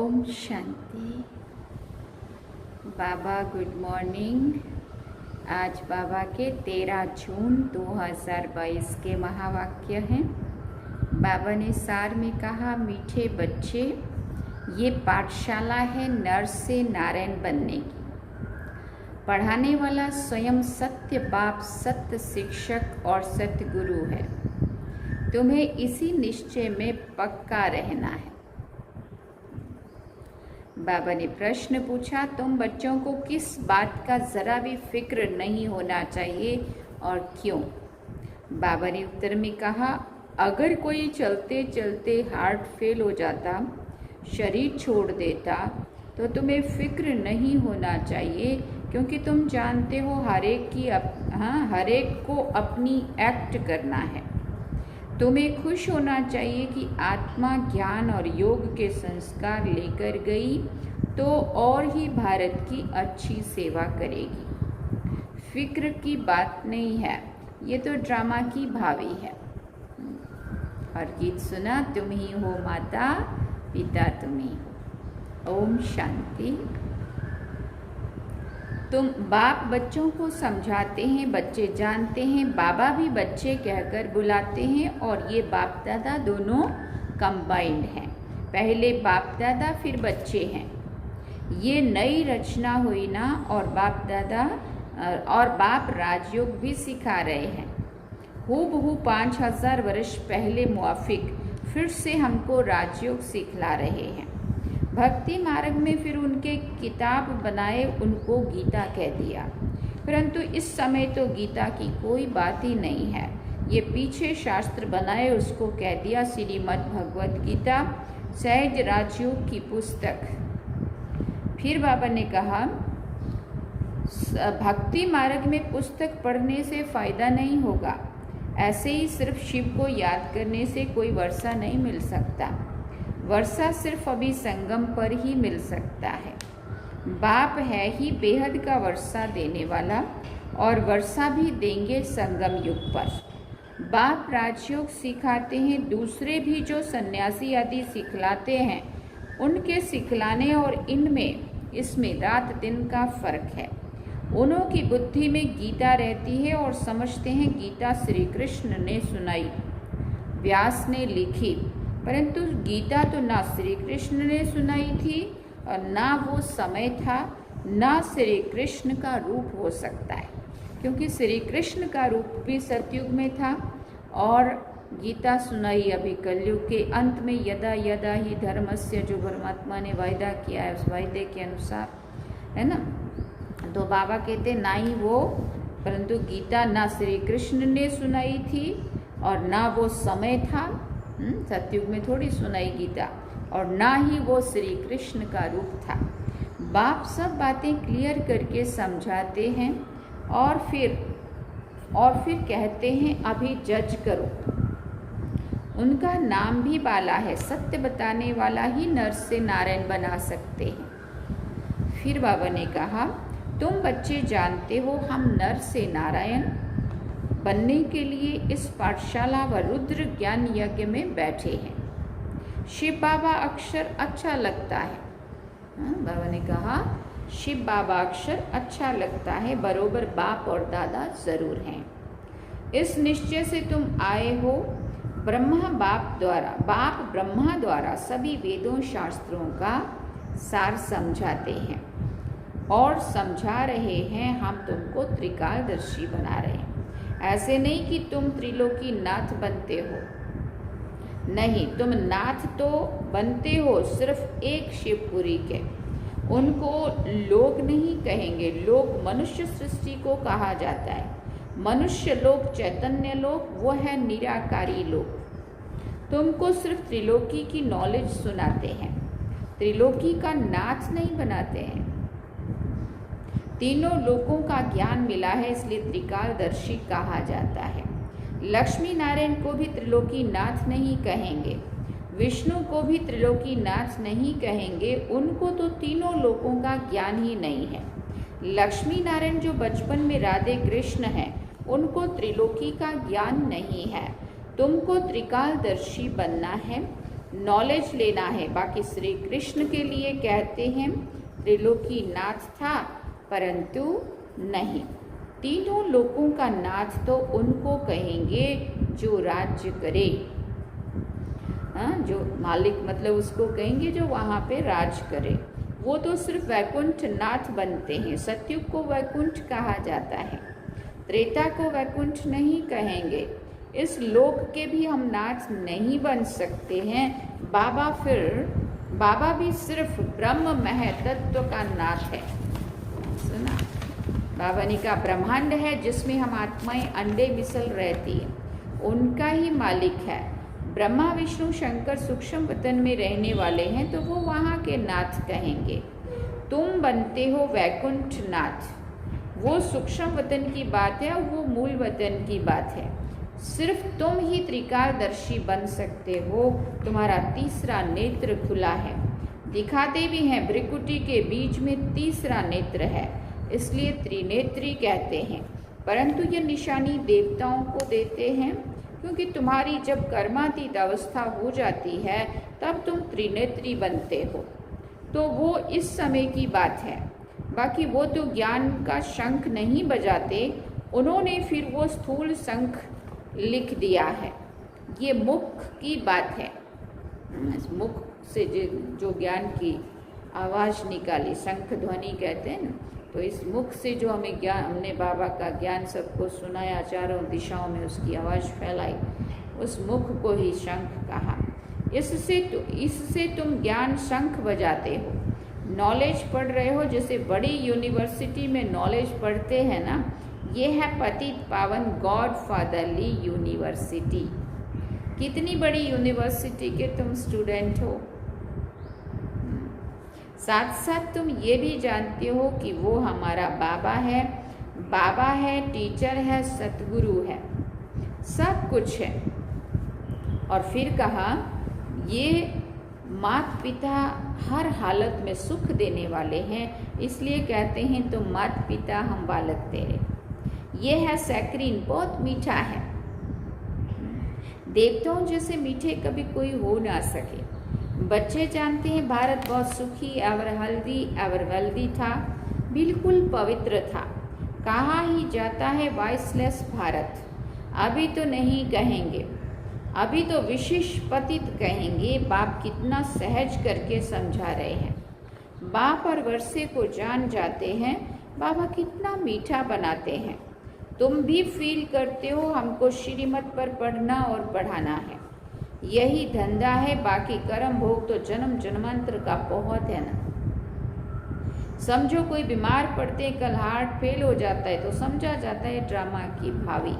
ओम शांति। बाबा good morning. आज बाबा के 13 जून 2022 के महावाक्य हैं। बाबा ने सार में कहा, मीठे बच्चे, ये पाठशाला है नर से नारायण बनने की। पढ़ाने वाला स्वयं सत्य बाप, सत्य शिक्षक और सत्य गुरु है। तुम्हें इसी निश्चय में पक्का रहना है। बाबा ने प्रश्न पूछा, तुम बच्चों को किस बात का जरा भी फिक्र नहीं होना चाहिए और क्यों? बाबा ने उत्तर में कहा, अगर कोई चलते चलते हार्ट फेल हो जाता, शरीर छोड़ देता, तो तुम्हें फिक्र नहीं होना चाहिए, क्योंकि तुम जानते हो हर एक को अपनी एक्ट करना है। तुम्हें खुश होना चाहिए कि आत्मा ज्ञान और योग के संस्कार लेकर गई तो और ही भारत की अच्छी सेवा करेगी। फिक्र की बात नहीं है, ये तो ड्रामा की भावी है। और गीत सुना, तुम ही हो माता पिता तुम ही हो। ओम शांति। तुम बाप बच्चों को समझाते हैं, बच्चे जानते हैं, बाबा भी बच्चे कहकर बुलाते हैं, और ये बाप दादा दोनों कंबाइंड हैं। पहले बाप दादा फिर बच्चे हैं। ये नई रचना हुई ना, और बाप दादा और बाप राजयोग भी सिखा रहे हैं। हूबहू 5000 वर्ष पहले मुआफिक फिर से हमको राजयोग सिखला रहे हैं। भक्ति मार्ग में फिर उनके किताब बनाए, उनको गीता कह दिया, परंतु इस समय तो गीता की कोई बात ही नहीं है। ये पीछे शास्त्र बनाए, उसको कह दिया श्रीमद् भगवत गीता, सहज राजयोग की पुस्तक। फिर बाबा ने कहा, भक्ति मार्ग में पुस्तक पढ़ने से फायदा नहीं होगा। ऐसे ही सिर्फ शिव को याद करने से कोई वर्षा नहीं मिल सकता। वर्षा सिर्फ अभी संगम पर ही मिल सकता है। बाप है ही बेहद का वर्षा देने वाला, और वर्षा भी देंगे संगम युग पर। बाप राजयोग सिखाते हैं, दूसरे भी जो सन्यासी आदि सिखलाते हैं, उनके सिखलाने और इसमें रात दिन का फर्क है। उन्हों की बुद्धि में गीता रहती है और समझते हैं गीता श्री कृष्ण ने सुनाई, व्यास ने लिखी, परंतु गीता तो ना श्री कृष्ण ने सुनाई थी और ना वो समय था, ना श्री कृष्ण का रूप हो सकता है, क्योंकि श्री कृष्ण का रूप भी सतयुग में था, और गीता सुनाई अभी कलयुग के अंत में, यदा यदा ही धर्मस्य, जो परमात्मा ने वायदा किया है उस वायदे के अनुसार, है ना। तो बाबा कहते ना ही वो, परंतु गीता ना श्री कृष्ण ने सुनाई थी और ना वो समय था, सतयुग में थोड़ी सुनाई गीता, और ना ही वो श्री कृष्ण का रूप था। बाप सब बातें क्लियर करके समझाते हैं, और फिर कहते हैं अभी जज करो। उनका नाम भी बाला है, सत्य बताने वाला ही नर से नारायण बना सकते हैं। फिर बाबा ने कहा, तुम बच्चे जानते हो हम नर से नारायण बनने के लिए इस पाठशाला व रुद्र ज्ञान यज्ञ में बैठे हैं। शिव बाबा अक्षर अच्छा लगता है। बाबा ने कहा, शिव बाबा अक्षर अच्छा लगता है, बरोबर बाप और दादा जरूर हैं। इस निश्चय से तुम आए हो। बाप ब्रह्मा द्वारा सभी वेदों शास्त्रों का सार समझाते हैं और समझा रहे हैं। हम तुमको त्रिकालदर्शी बना रहे हैं। ऐसे नहीं कि तुम त्रिलोकी नाथ बनते हो, नहीं, तुम नाथ तो बनते हो सिर्फ एक शिवपुरी के। उनको लोक नहीं कहेंगे, लोक मनुष्य सृष्टि को कहा जाता है। मनुष्य लोक, चैतन्य लोक, वो है निराकारी लोक। तुमको सिर्फ त्रिलोकी की नॉलेज सुनाते हैं, त्रिलोकी का नाथ नहीं बनाते हैं। तीनों लोकों का ज्ञान मिला है, इसलिए त्रिकालदर्शी कहा जाता है। लक्ष्मी नारायण को भी त्रिलोकी नाथ नहीं कहेंगे, विष्णु को भी त्रिलोकी नाथ नहीं कहेंगे, उनको तो तीनों लोकों का ज्ञान ही नहीं है। लक्ष्मी नारायण जो बचपन में राधे कृष्ण हैं, उनको त्रिलोकी का ज्ञान नहीं है। तुमको त्रिकालदर्शी बनना है, नॉलेज लेना है। बाकी श्री कृष्ण के लिए कहते हैं त्रिलोकी नाथ था, परंतु नहीं, तीनों लोकों का नाथ तो उनको कहेंगे जो राज्य करे। जो मालिक मतलब उसको कहेंगे जो वहाँ पे राज करे। वो तो सिर्फ वैकुंठ नाथ बनते हैं। सतयुग को वैकुंठ कहा जाता है, त्रेता को वैकुंठ नहीं कहेंगे। इस लोक के भी हम नाथ नहीं बन सकते हैं। बाबा भी सिर्फ ब्रह्म महतत्व का नाथ है। सुना, बाबा ने कहा ब्रह्मांड है जिसमें हम आत्माएं अंडे मिसल रहती है, उनका ही मालिक है। ब्रह्मा विष्णु शंकर सूक्ष्म वतन में रहने वाले हैं तो वो वहाँ के नाथ कहेंगे। तुम बनते हो वैकुंठ नाथ, वो सूक्ष्म वतन की बात है और वो मूल वतन की बात है। सिर्फ तुम ही त्रिकालदर्शी बन सकते हो। तुम्हारा तीसरा नेत्र खुला है। दिखाते भी हैं भ्रिकुटी के बीच में तीसरा नेत्र है, इसलिए त्रिनेत्री कहते हैं। परंतु यह निशानी देवताओं को देते हैं, क्योंकि तुम्हारी जब कर्मातीत अवस्था हो जाती है तब तुम त्रिनेत्री बनते हो। तो वो इस समय की बात है। बाकी वो तो ज्ञान का शंख नहीं बजाते, उन्होंने फिर वो स्थूल शंख लिख दिया है। ये मुख की बात है। मुख से जो ज्ञान की आवाज़ निकाली, शंख ध्वनि कहते हैं ना, तो इस मुख से जो हमें ज्ञान, हमने बाबा का ज्ञान सबको सुनाया, चारों दिशाओं में उसकी आवाज़ फैलाई, उस मुख को ही शंख कहा। इससे तुम ज्ञान शंख बजाते हो। नॉलेज पढ़ रहे हो, जैसे बड़ी यूनिवर्सिटी में नॉलेज पढ़ते हैं ना, ये है पतित पावन गॉड फादरली यूनिवर्सिटी। कितनी बड़ी यूनिवर्सिटी के तुम स्टूडेंट हो। साथ साथ तुम ये भी जानते हो कि वो हमारा बाबा है, टीचर है, सतगुरु है, सब कुछ है। और फिर कहा ये माता पिता हर हालत में सुख देने वाले हैं, इसलिए कहते हैं तुम माता पिता हम बालक तेरे। ये है सैक्रीन, बहुत मीठा है। देवताओं जैसे मीठे कभी कोई हो ना सके। बच्चे जानते हैं भारत बहुत सुखी और हेल्दी था, बिल्कुल पवित्र था। कहा ही जाता है वॉइसलेस भारत। अभी तो नहीं कहेंगे, अभी तो विशेष पतित कहेंगे। बाप कितना सहज करके समझा रहे हैं। बाप और वर्षे को जान जाते हैं, बाबा कितना मीठा बनाते हैं। तुम भी फील करते हो हमको श्रीमत पर पढ़ना और पढ़ाना है, यही धंधा है। बाकी कर्म भोग तो जन्म जन्मांतर का बहुत है ना। समझो कोई बीमार पड़ते, कल हार्ट फेल हो जाता है तो समझा जाता है ड्रामा की भावी।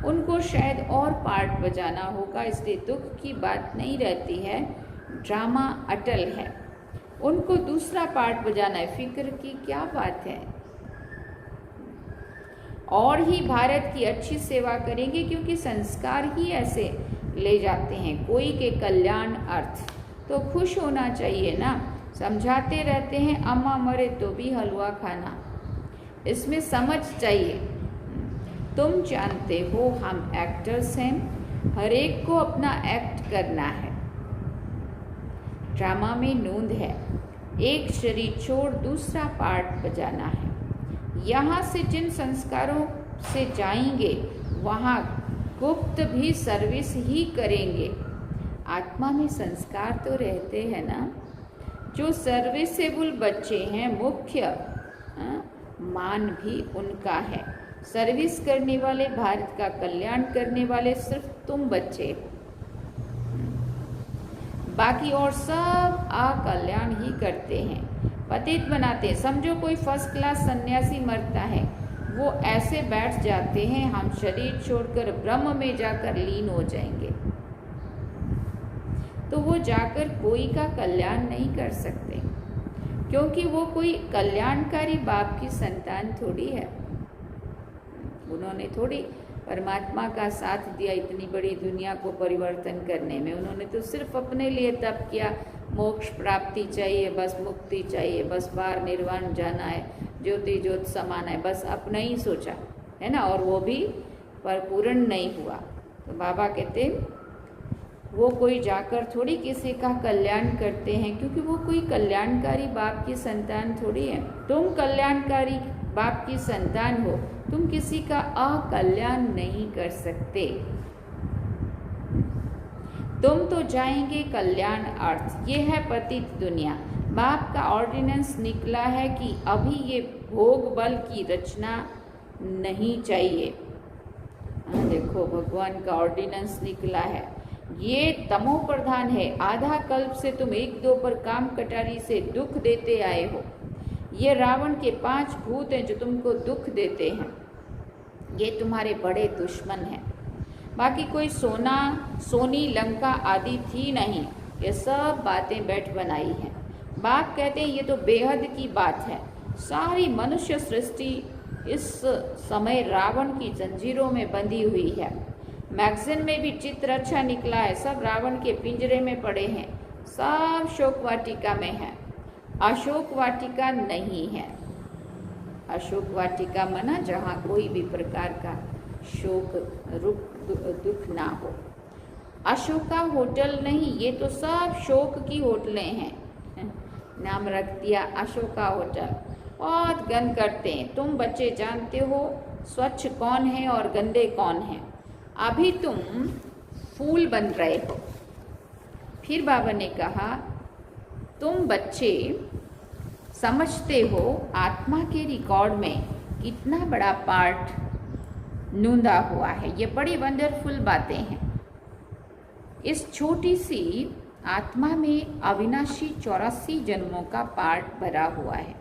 उनको शायद और पार्ट बजाना होगा, इसलिए दुख की बात नहीं रहती है, ड्रामा अटल है। उनको दूसरा पार्ट बजाना है, फिक्र की क्या बात है। और ही भारत की अच्छी सेवा करेंगे, क्योंकि संस्कार ही ऐसे ले जाते हैं कोई के कल्याण अर्थ। तो खुश होना चाहिए ना। समझाते रहते हैं अम्मा मरे तो भी हलवा खाना, इसमें समझ चाहिए। तुम जानते हो हम एक्टर्स हैं, हर एक को अपना एक्ट करना है। ड्रामा में नूंद है, एक शरीर छोड़ दूसरा पार्ट बजाना है। यहाँ से जिन संस्कारों से जाएंगे वहाँ गुप्त भी सर्विस ही करेंगे। आत्मा में संस्कार तो रहते हैं ना। जो सर्विसेबल बच्चे हैं, मुख्य मान भी उनका है। सर्विस करने वाले, भारत का कल्याण करने वाले सिर्फ तुम बच्चे हो, बाकी और सब अकल्याण ही करते हैं, पतित बनाते हैं। समझो कोई फर्स्ट क्लास सन्यासी मरता है, वो ऐसे बैठ जाते हैं हम शरीर छोड़कर ब्रह्म में जाकर लीन हो जाएंगे, तो वो जाकर कोई का कल्याण नहीं कर सकते, क्योंकि वो कोई कल्याणकारी बाप की संतान थोड़ी है। उन्होंने थोड़ी परमात्मा का साथ दिया इतनी बड़ी दुनिया को परिवर्तन करने में। उन्होंने तो सिर्फ अपने लिए तप किया, मोक्ष प्राप्ति चाहिए, बस मुक्ति चाहिए, बस बाहर निर्वाण जाना है, ज्योति ज्योत समाना है, बस अपना ही सोचा है ना। और वो भी पर पूर्ण नहीं हुआ। तो बाबा कहते वो कोई जाकर थोड़ी किसी का कल्याण करते हैं, क्योंकि वो कोई कल्याणकारी बाप की संतान थोड़ी है। तुम कल्याणकारी बाप की संतान हो, तुम किसी का अकल्याण नहीं कर सकते। तुम तो जाएंगे कल्याण अर्थ। ये है पतित दुनिया। बाप का ऑर्डिनेंस निकला है कि अभी ये भोग बल की रचना नहीं चाहिए। देखो भगवान का ऑर्डिनेंस निकला है, ये तमो प्रधान है। आधा कल्प से तुम 1-2 पर काम कटारी से दुख देते आए हो। ये रावण के 5 भूत हैं जो तुमको दुख देते हैं, ये तुम्हारे बड़े दुश्मन हैं। बाकी कोई सोनी लंका आदि थी नहीं, ये सब बातें बैठ बनाई हैं। बाप कहते हैं ये तो बेहद की बात है। सारी मनुष्य सृष्टि इस समय रावण की जंजीरों में बंधी हुई है। मैगजीन में भी चित्र अच्छा निकला है, सब रावण के पिंजरे में पड़े हैं, सब शोक वाटिका में है, अशोक वाटिका नहीं है। अशोक वाटिका मना जहाँ कोई भी प्रकार का शोक दुख ना हो। अशोका होटल नहीं, ये तो सब शोक की होटलें हैं। नाम रख दिया अशोका होटल। बहुत गंद करते हैं। तुम बच्चे जानते हो स्वच्छ कौन है और गंदे कौन है। अभी तुम फूल बन रहे हो। फिर बाबा ने कहा तुम बच्चे समझते हो आत्मा के रिकॉर्ड में कितना बड़ा पार्ट नूंदा हुआ है। ये बड़ी वंडरफुल बातें हैं। इस छोटी सी आत्मा में अविनाशी 84 जन्मों का पार्ट भरा हुआ है।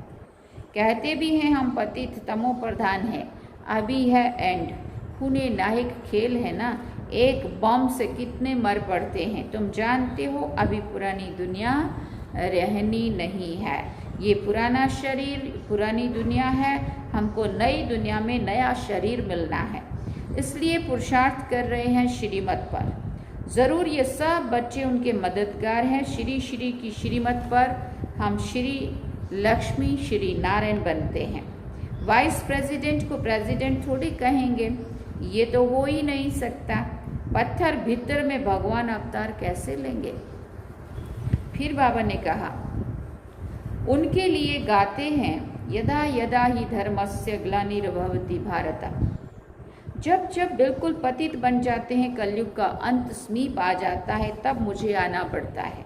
कहते भी हैं हम पतित तमो प्रधान है, अभी है एंड। खूने नाहिक खेल है ना, एक बम से कितने मर पड़ते हैं। तुम जानते हो अभी पुरानी दुनिया रहनी नहीं है। ये पुराना शरीर पुरानी दुनिया है, हमको नई दुनिया में नया शरीर मिलना है। इसलिए पुरुषार्थ कर रहे हैं श्रीमत पर। ज़रूर ये सब बच्चे उनके मददगार हैं। श्री श्री की श्रीमत पर हम श्री लक्ष्मी श्री नारायण बनते हैं। वाइस प्रेसिडेंट को प्रेसिडेंट थोड़ी कहेंगे, ये तो हो ही नहीं सकता। पत्थर भीतर में भगवान अवतार कैसे लेंगे। फिर बाबा ने कहा उनके लिए गाते हैं यदा यदा ही धर्मस्य ग्लानिर्भवति भारत। जब जब बिल्कुल पतित बन जाते हैं, कलयुग का अंत समीप आ जाता है, तब मुझे आना पड़ता है।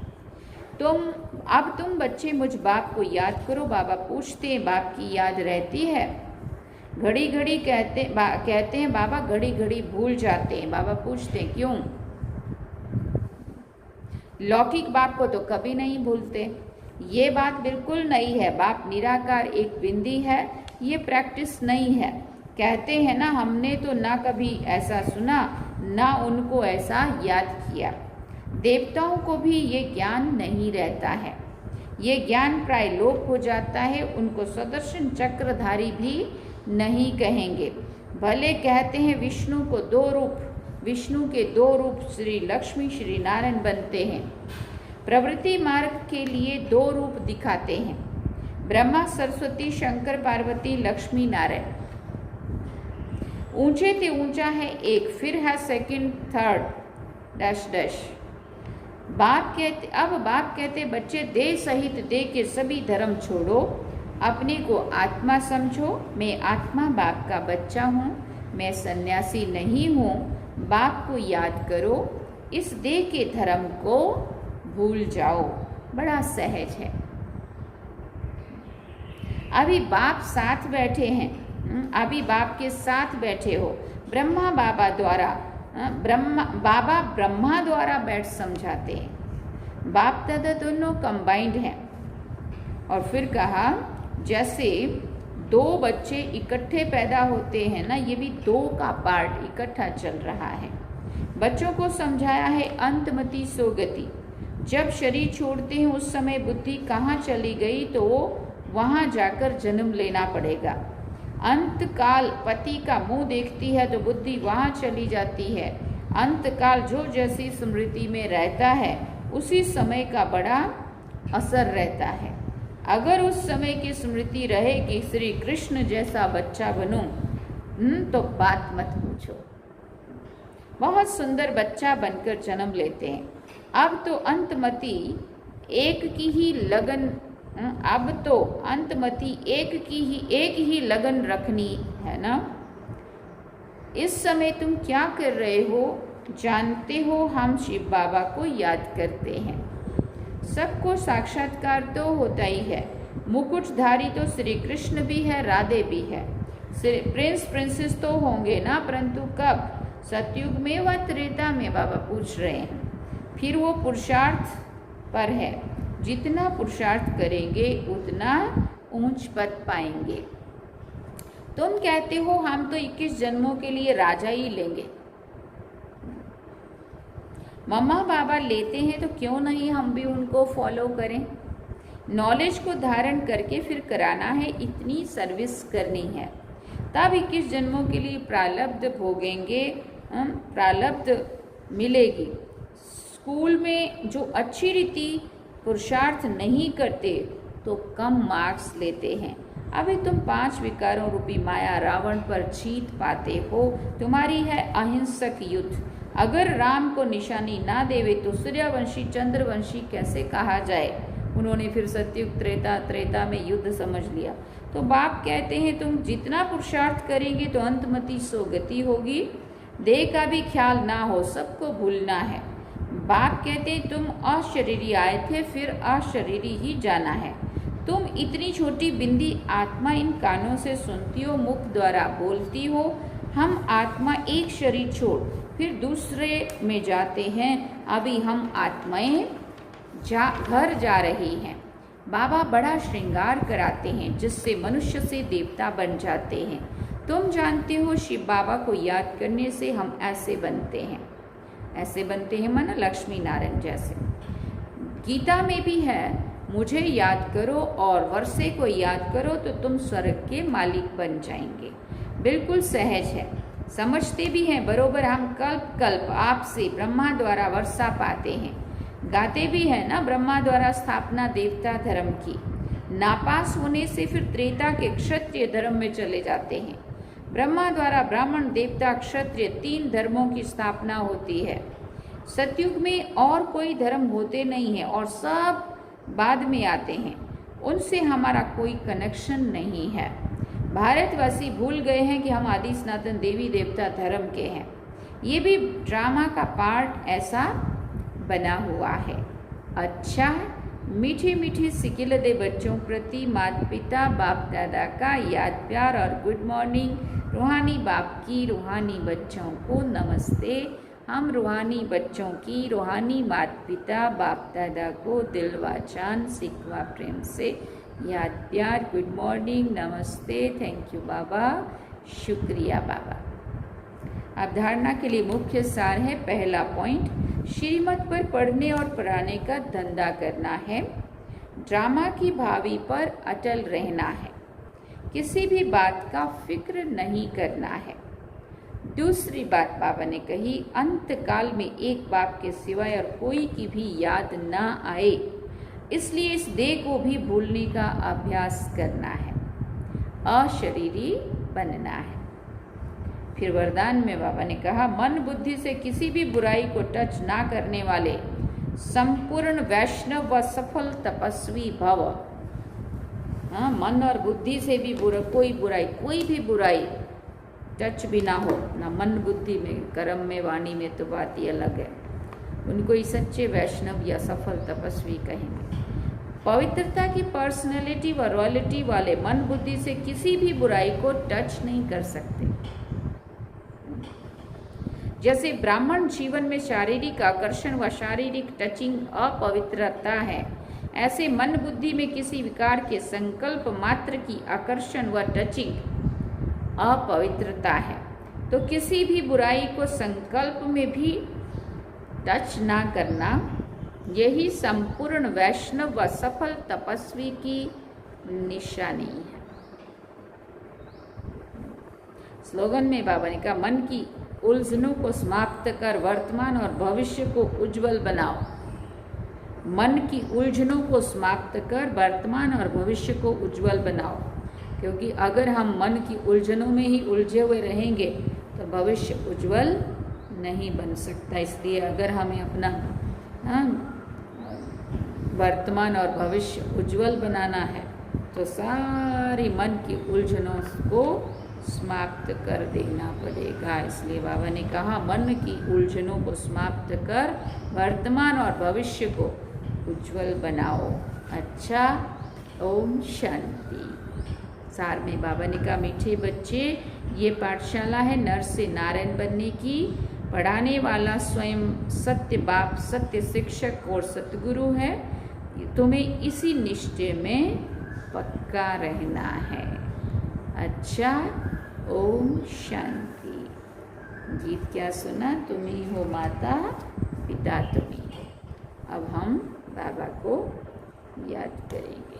तुम बच्चे मुझ बाप को याद करो। बाबा पूछते हैं बाप की याद रहती है? घड़ी घड़ी कहते हैं बाबा घड़ी घड़ी भूल जाते हैं। बाबा पूछते हैं क्यों? लौकिक बाप को तो कभी नहीं भूलते। ये बात बिल्कुल नहीं है। बाप निराकार एक बिंदी है, ये प्रैक्टिस नहीं है। कहते हैं ना, हमने तो ना कभी ऐसा सुना ना उनको ऐसा याद किया। देवताओं को भी ये ज्ञान नहीं रहता है, ये ज्ञान प्राय लोप हो जाता है। उनको सुदर्शन चक्रधारी भी नहीं कहेंगे। भले कहते हैं विष्णु के 2 रूप श्री लक्ष्मी श्री नारायण बनते हैं। प्रवृत्ति मार्ग के लिए 2 रूप दिखाते हैं, ब्रह्मा सरस्वती शंकर पार्वती लक्ष्मी नारायण। ऊंचे ते ऊंचा है एक, फिर है सेकंड थर्ड डैश डैश। बाप कहते बच्चे देह सहित देह के सभी धर्म छोड़ो, अपने को आत्मा समझो। मैं आत्मा बाप का बच्चा हूँ, मैं सन्यासी नहीं हूँ। बाप को याद करो, इस देह के धर्म को भूल जाओ। बड़ा सहज है। अभी बाप साथ बैठे हैं, अभी बाप के साथ बैठे हो। बाबा ब्रह्मा द्वारा बैठ समझाते हैं। बाप दादा दोनों कंबाइंड हैं। और फिर कहा जैसे 2 बच्चे इकट्ठे पैदा होते हैं ना, ये भी 2 का पार्ट इकट्ठा चल रहा है। बच्चों को समझाया है अंतमति सोगति। जब शरीर छोड़ते हैं उस समय बुद्धि कहाँ चली गई, तो वहाँ जाकर जन्म लेना पड़ेगा। अंतकाल पति का मुंह देखती है तो बुद्धि वहाँ चली जाती है। अंतकाल जो जैसी स्मृति में रहता है उसी समय का बड़ा असर रहता है। अगर उस समय की स्मृति रहे कि श्री कृष्ण जैसा बच्चा बनूं, तो बात मत पूछो। बहुत सुंदर बच्चा बनकर जन्म लेते हैं। अब तो अंतमती एक ही लगन रखनी है ना। इस समय तुम क्या कर रहे हो? जानते हो हम शिव बाबा को याद करते हैं। सबको साक्षात्कार तो होता ही है। मुकुटधारी तो श्री कृष्ण भी है, राधे भी है, प्रिंस प्रिंसेस तो होंगे ना, परंतु कब? सतयुग में व त्रेता में, बाबा पूछ रहे हैं। फिर वो पुरुषार्थ पर है, जितना पुरुषार्थ करेंगे उतना ऊंच पद पाएंगे। तुम कहते हो हम तो 21 जन्मों के लिए राजा ही लेंगे। मम्मा बाबा लेते हैं तो क्यों नहीं हम भी उनको फॉलो करें? नॉलेज को धारण करके फिर कराना है, इतनी सर्विस करनी है, तब 21 जन्मों के लिए प्रारब्ध भोगेंगे, प्रारब्ध मिलेगी। स्कूल में जो अच्छी रीति पुरुषार्थ नहीं करते तो कम मार्क्स लेते हैं। अभी तुम 5 विकारों रूपी माया रावण पर जीत पाते हो। तुम्हारी है अहिंसक युद्ध। अगर राम को निशानी ना देवे तो सूर्यवंशी चंद्रवंशी कैसे कहा जाए? उन्होंने फिर सतयुग त्रेता में युद्ध समझ लिया। तो बाप कहते हैं तुम जितना पुरुषार्थ करेंगे तो अंतमति सोगति होगी। देह का भी ख्याल ना हो, सबको भूलना है। बाप कहते तुम अशरीरी आए थे, फिर अशरीरी ही जाना है। तुम इतनी छोटी बिंदी आत्मा इन कानों से सुनती हो, मुख द्वारा बोलती हो। हम आत्मा एक शरीर छोड़ फिर दूसरे में जाते हैं। अभी हम आत्माएं घर जा रही हैं। बाबा बड़ा श्रृंगार कराते हैं जिससे मनुष्य से देवता बन जाते हैं। तुम जानते हो शिव बाबा को याद करने से हम ऐसे बनते हैं माना लक्ष्मी नारायण जैसे। गीता में भी है, मुझे याद करो और वर्षे को याद करो तो तुम स्वर्ग के मालिक बन जाएंगे। बिल्कुल सहज है, समझते भी हैं बरोबर। हम कल्प कल्प आपसे ब्रह्मा द्वारा वर्षा पाते हैं। गाते भी है ना, ब्रह्मा द्वारा स्थापना देवता धर्म की। नापास होने से फिर त्रेता के क्षत्रिय धर्म में चले जाते हैं। ब्रह्मा द्वारा ब्राह्मण देवता क्षत्रिय 3 धर्मों की स्थापना होती है। सतयुग में और कोई धर्म होते नहीं है और सब बाद में आते हैं। उनसे हमारा कोई कनेक्शन नहीं है। भारतवासी भूल गए हैं कि हम आदि सनातन देवी देवता धर्म के हैं। ये भी ड्रामा का पार्ट ऐसा बना हुआ है। अच्छा, मीठी मीठी सिकिल दे बच्चों प्रति माता पिता बाप दादा का याद प्यार और गुड मॉर्निंग। रूहानी बाप की रूहानी बच्चों को नमस्ते। हम रूहानी बच्चों की रूहानी माता पिता बाप दादा को दिल वाचान सिकवा प्रेम से याद प्यार, गुड मॉर्निंग, नमस्ते, थैंक यू बाबा, शुक्रिया बाबा। अब धारणा के लिए मुख्य सार है। पहला पॉइंट, श्रीमत पर पढ़ने और पढ़ाने का धंधा करना है। ड्रामा की भावी पर अटल रहना है। किसी भी बात का फिक्र नहीं करना है। दूसरी बात बाबा ने कही, अंत काल में एक बाप के सिवाय और कोई की भी याद ना आए, इसलिए इस देह को भी भूलने का अभ्यास करना है। अशरीरी बनना है। फिर वरदान में बाबा ने कहा, मन बुद्धि से किसी भी बुराई को टच ना करने वाले संपूर्ण वैष्णव व सफल तपस्वी भव। हाँ, मन और बुद्धि से भी कोई भी बुराई टच भी ना हो, ना मन बुद्धि में, कर्म में, वाणी में, तो बात ही अलग है। उनको ही सच्चे वैष्णव या सफल तपस्वी कहेंगे। पवित्रता की पर्सनैलिटी व रॉयल्टी वाले मन बुद्धि से किसी भी बुराई को टच नहीं कर सकते। जैसे ब्राह्मण जीवन में शारीरिक आकर्षण व शारीरिक टचिंग अपवित्रता है, ऐसे मन बुद्धि में किसी विकार के संकल्प मात्र की आकर्षण व टचिंग अपवित्रता है। तो किसी भी बुराई को संकल्प में भी टच ना करना, यही संपूर्ण वैष्णव व सफल तपस्वी की निशानी है। स्लोगन में बाबा ने कहा, मन की उलझनों को समाप्त कर वर्तमान और भविष्य को उज्जवल बनाओ। मन की उलझनों को समाप्त कर वर्तमान और भविष्य को उज्जवल बनाओ, क्योंकि अगर हम मन की उलझनों में ही उलझे हुए रहेंगे तो भविष्य उज्जवल नहीं बन सकता। इसलिए अगर हमें अपना वर्तमान और भविष्य उज्जवल बनाना है तो सारी मन की उलझनों को समाप्त कर देना पड़ेगा। इसलिए बाबा ने कहा मन की उलझनों को समाप्त कर वर्तमान और भविष्य को उज्जवल बनाओ। अच्छा, ओम शांति। सार में बाबा ने कहा मीठे बच्चे, ये पाठशाला है नर से नारायण बनने की। पढ़ाने वाला स्वयं सत्य बाप, सत्य शिक्षक और सतगुरु है। तुम्हें इसी निश्चय में पक्का रहना है। अच्छा, ओम शांति। गीत क्या सुना? तुम ही हो माता पिता तुम्ही। अब हम बाबा को याद करेंगे।